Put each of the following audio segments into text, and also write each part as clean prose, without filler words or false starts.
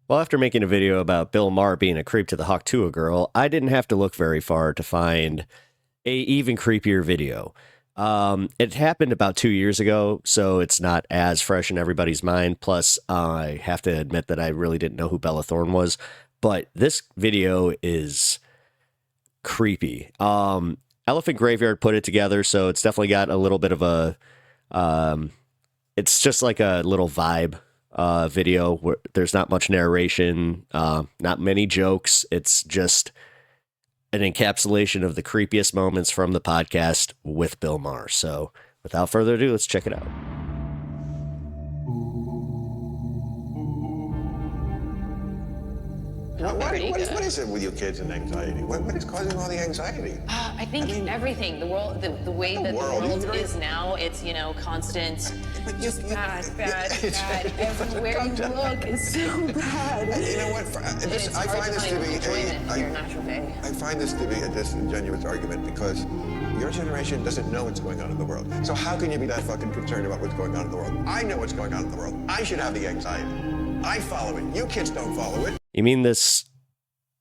Well, after making a video about Bill Maher being a creep to the Hawk-Tuah girl, I didn't have to look very far to find a even creepier video. It happened about 2 years ago, so it's not as fresh in everybody's mind. Plus, I have to admit that I really didn't know who Bella Thorne was. But this video is creepy. Elephant Graveyard put it together, so it's definitely got a little bit of a... it's just like a little vibe video where there's not much narration, not many jokes. It's just an encapsulation of the creepiest moments from the podcast with Bill Maher. So without further ado, let's check it out. What is it with you kids and anxiety? What is causing all the anxiety? I think everything. The world, the way that the world is now, it's, you know, constant, just bad everywhere you look is so bad. And you know what? I find this to be a disingenuous argument because your generation doesn't know what's going on in the world. So how can you be that fucking concerned about what's going on in the world? I know what's going on in the world. I should have the anxiety. I follow it. You kids don't follow it. You mean this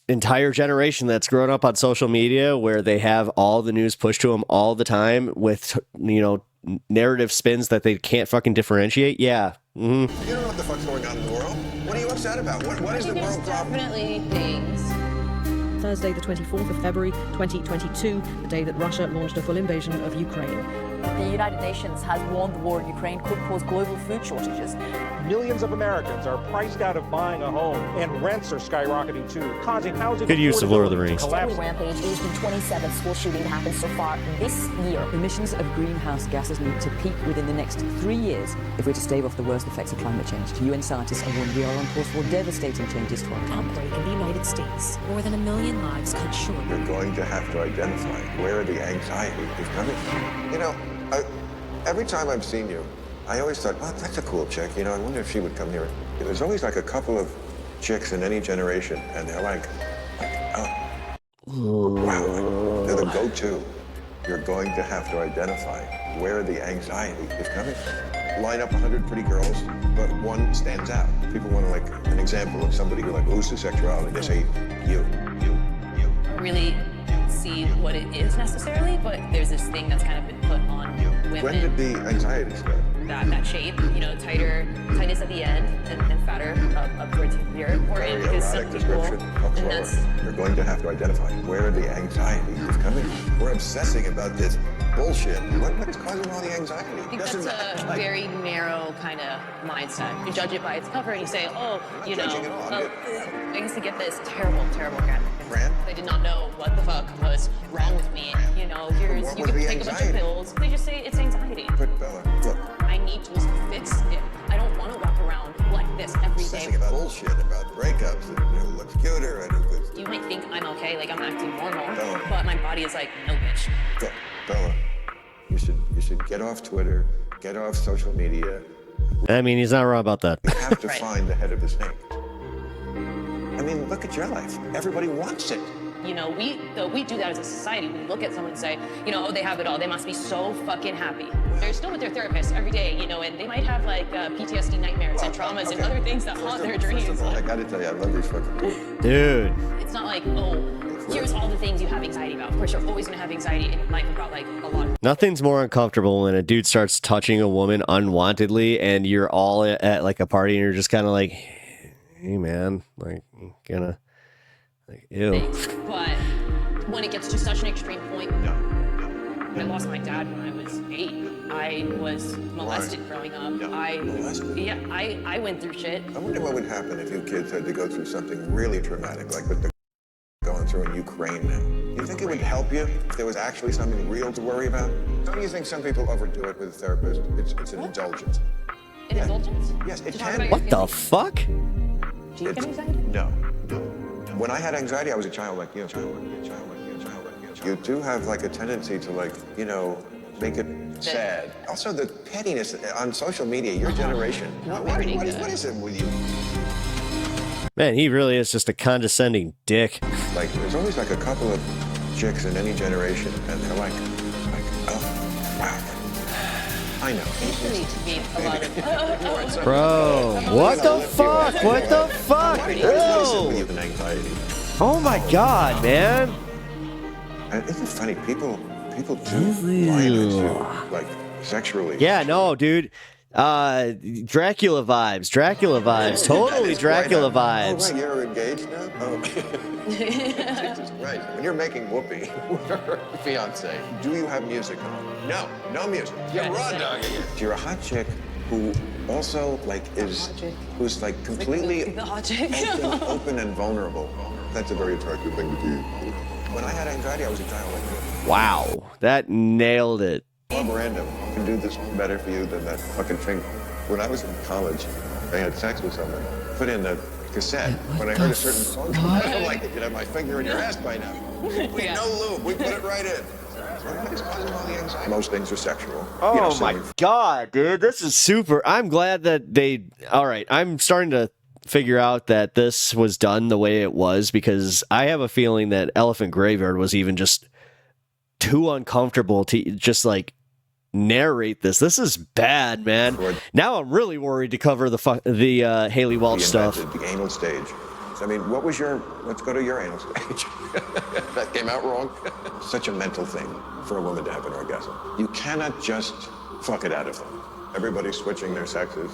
entire generation that's grown up on social media where they have all the news pushed to them all the time with, you know, narrative spins that they can't fucking differentiate? Yeah. Mm-hmm. You don't know what the fuck's going on in the world. What are you upset about? What is the world problem? Definitely things. Thursday, the 24th of February, 2022, the day that Russia launched a full invasion of Ukraine. The United Nations has warned the war in Ukraine could cause global food shortages. Millions of Americans are priced out of buying a home, and rents are skyrocketing too, causing housing. Good use of Lord of the Rings. Deadly rampage is the 27th school shooting to happen so far this year. Emissions of greenhouse gases need to peak within the next 3 years if we're to stave off the worst effects of climate change. UN scientists are warning we are on course for devastating changes to our climate. Outbreak in the United States. More than 1 million lives cut short. You're going to have to identify where the anxiety is coming from. You know, every time I've seen you, I always thought, oh, that's a cool chick. You know, I wonder if she would come here. There's always like a couple of chicks in any generation, and they're like oh, wow, they're the go-to. You're going to have to identify where the anxiety is coming from. Line up 100 pretty girls, but one stands out. People want to like an example of somebody who like loses sexuality. They say, you. Really see what it is necessarily, but there's this thing that's kind of been put on women. When did the anxiety start? That shape, you know, tightness at the end and fatter up towards here. Important because some people, and that's... You're going to have to identify where the anxiety is coming from. We're obsessing about this bullshit. What is causing all the anxiety? I think that's a very narrow kind of mindset. You judge it by its cover and you say, oh, you know, I used to get this terrible Brand? They did not know what the fuck was wrong with me. You know, you can take a bunch of pills. They just say it's anxiety. But Bella, look. I need to fix it. I don't want to walk around like this every day. Obsessing about bullshit, about breakups, and who looks cuter, and who looks... You might think I'm okay, like I'm acting normal, Bella. but my body is like, no bitch. Look, Bella, you should get off Twitter, get off social media. I mean, he's not wrong about that. You have to find the head of the snake. I mean, look at your life. Everybody wants it. You know, we do that as a society. We look at someone and say, you know, oh, they have it all. They must be so fucking happy. They're still with their therapist every day, you know, and they might have like PTSD nightmares and traumas and other things that haunt their dreams. First of all, I gotta tell you, I love these fucking people. Dude. It's not like, oh, here's all the things you have anxiety about. Of course, you're always gonna have anxiety in your life about like a lot of... Nothing's more uncomfortable when a dude starts touching a woman unwantedly and you're all at like a party and you're just kind of like, hey man, like, gonna, like, ew. Things. But when it gets to such an extreme point, I lost my dad when I was 8. I was molested growing up. Molested? Yeah, I went through shit. I wonder what would happen if you kids had to go through something really traumatic, like what they're going through in Ukraine now. Do you think it would help you if there was actually something real to worry about? Don't you think some people overdo it with a therapist? It's an indulgence. An indulgence? Yes, it To talk can. about What your the feelings? fuck? Do you get anxiety? No. When I had anxiety, I was a child like you. You do have like a tendency to like, you know, make it sad. Also the pettiness on social media, your generation. What is it with you? Man, he really is just a condescending dick. Like, there's always like a couple of chicks in any generation, and they're like, oh, wow. I know. Usually to be a lot of... Bro, what the fuck? What the fuck? Anxiety already. is really Whoa. simply with an anxiety. Oh my God, man. And isn't it funny? People do lie at you, like, sexually. Yeah, no, dude. Dracula vibes. Totally That is Dracula quite a- vibes. Oh, right, you're engaged now? Oh. Jesus Christ. When you're making Whoopi, her fiance, do you have music on? No, no music. You're raw dogging it. You're a hot chick who also, like, who's, like, completely The hot chick. open and vulnerable. That's a very attractive thing to do. When I had anxiety, I was a child like this. Wow, that nailed it. Bob Random can do this better for you than that fucking thing. When I was in college, I had sex with someone, put in the cassette. When I heard a certain song, I'm like, you could have my finger in your ass by now. No lube, we put it right in. It's causing all the anxiety. Most things are sexual. Oh my God, dude, this is super. I'm glad that they. All right, I'm starting to figure out that this was done the way it was, because I have a feeling that Elephant Graveyard was even just too uncomfortable to just like narrate this. This is bad, man. Now I'm really worried to cover the Haley Welch stuff. The anal stage. I mean, what was your? Let's go to your anal stage. That came out wrong. Such a mental thing for a woman to have an orgasm. You cannot just fuck it out of them. Everybody's switching their sexes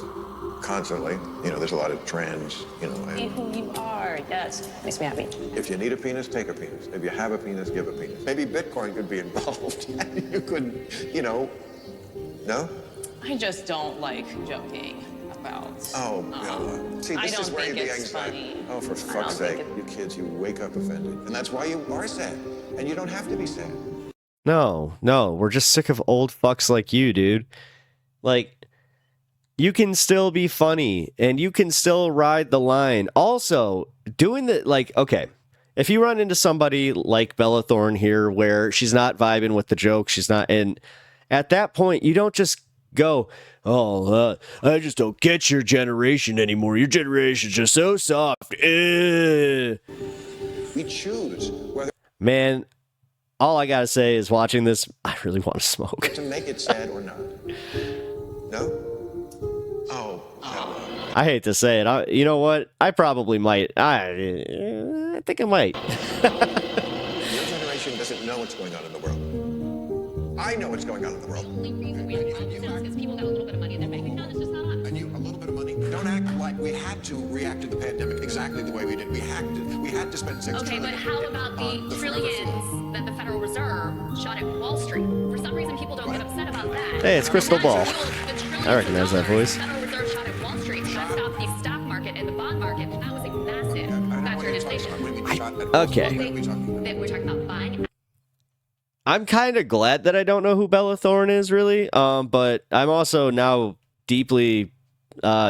constantly. You know, there's a lot of trans, Be who you are. Yes. Makes me happy. If you need a penis, take a penis. If you have a penis, give a penis. Maybe Bitcoin could be involved. You could, no? I just don't like joking about. Oh, no. See, I this don't is where think the it's anxiety. funny. Oh, for I don't fuck's think sake. You kids, you wake up offended. And that's why you are sad. And you don't have to be sad. No, we're just sick of old fucks like you, dude. Like, you can still be funny and you can still ride the line. Also, doing the, like, okay, if you run into somebody like Bella Thorne here where she's not vibing with the joke, she's not, and at that point, you don't just go, I just don't get your generation anymore. Your generation's just so soft. We choose whether Man, all I gotta say is watching this, I really want to smoke. to make it sad or not. No? Oh, no. I hate to say it. You know what? I probably might. I think I might. Your generation doesn't know what's going on in the world. I know what's going on in the world. The only reason we have problems is because people got a little bit of money in their bank account. It's just not us. And you, a little bit of money. Don't act like we had to react to the pandemic exactly the way we did. We had to spend $6 Okay, trillion but how about the trillions that the Federal Reserve shot at Wall Street? For some reason, people don't get upset about that. Hey, it's Crystal Ball. The I recognize that voice. The Federal Reserve shot at Wall Street. That stopped the stock market and the bond market. That was a massive factor in inflation. Okay. We're talking about buying. I'm kind of glad that I don't know who Bella Thorne is, really. But I'm also now deeply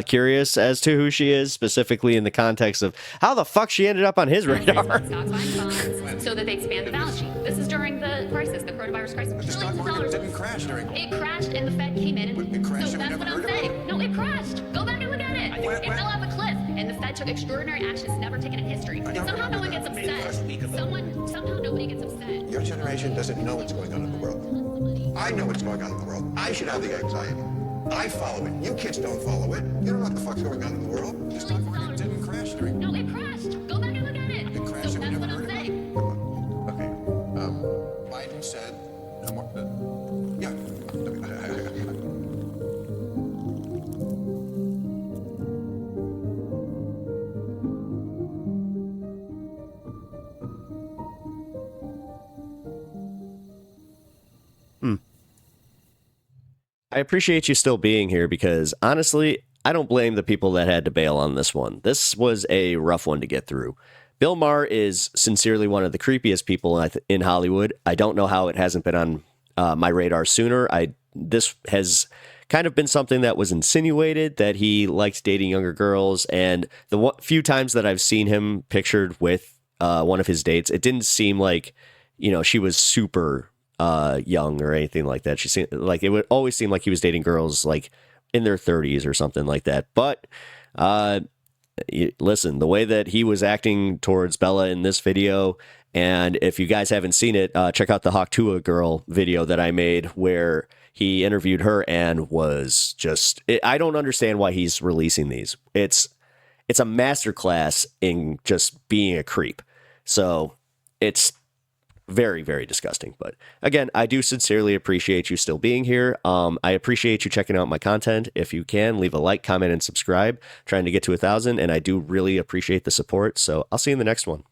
curious as to who she is, specifically in the context of how the fuck she ended up on his radar. Stocks, buying bonds, so that they expand the balance sheet. This is during the crisis, the coronavirus crisis. The stock market didn't crash during. It crashed and the Fed came in and It crashed so and we that's what never I'm heard saying. about it? No, it crashed. Go back and look at it. Where- It fell off a cliff and the Fed took extraordinary actions never taken in history. And somehow no one gets upset. Somehow nobody gets upset. Your generation doesn't know what's going on in the world. I know what's going on in the world. I should have the anxiety. I follow it. You kids don't follow it. You don't know what the fuck's going on in the world. The stock market didn't crash during. No, it crashed. Go back and look at it. It crashed So and we that's what never I'm heard about it. saying. Okay. Biden said no more. Yeah. I appreciate you still being here because honestly, I don't blame the people that had to bail on this one. This was a rough one to get through. Bill Maher is sincerely one of the creepiest people in Hollywood. I don't know how it hasn't been on my radar sooner. This has kind of been something that was insinuated that he liked dating younger girls, and the few times that I've seen him pictured with one of his dates, it didn't seem like, she was super young or anything like that. She seemed like it would always seem like he was dating girls like in their 30s or something like that. But listen, the way that he was acting towards Bella in this video, and if you guys haven't seen it, check out the Hawktua girl video that I made where he interviewed her and was just, I don't understand why he's releasing these. It's it's a masterclass in just being a creep. So it's very, very disgusting. But again, I do sincerely appreciate you still being here. I appreciate you checking out my content. If you can, leave a like, comment, and subscribe. Trying to get to 1,000, and I do really appreciate the support. So I'll see you in the next one.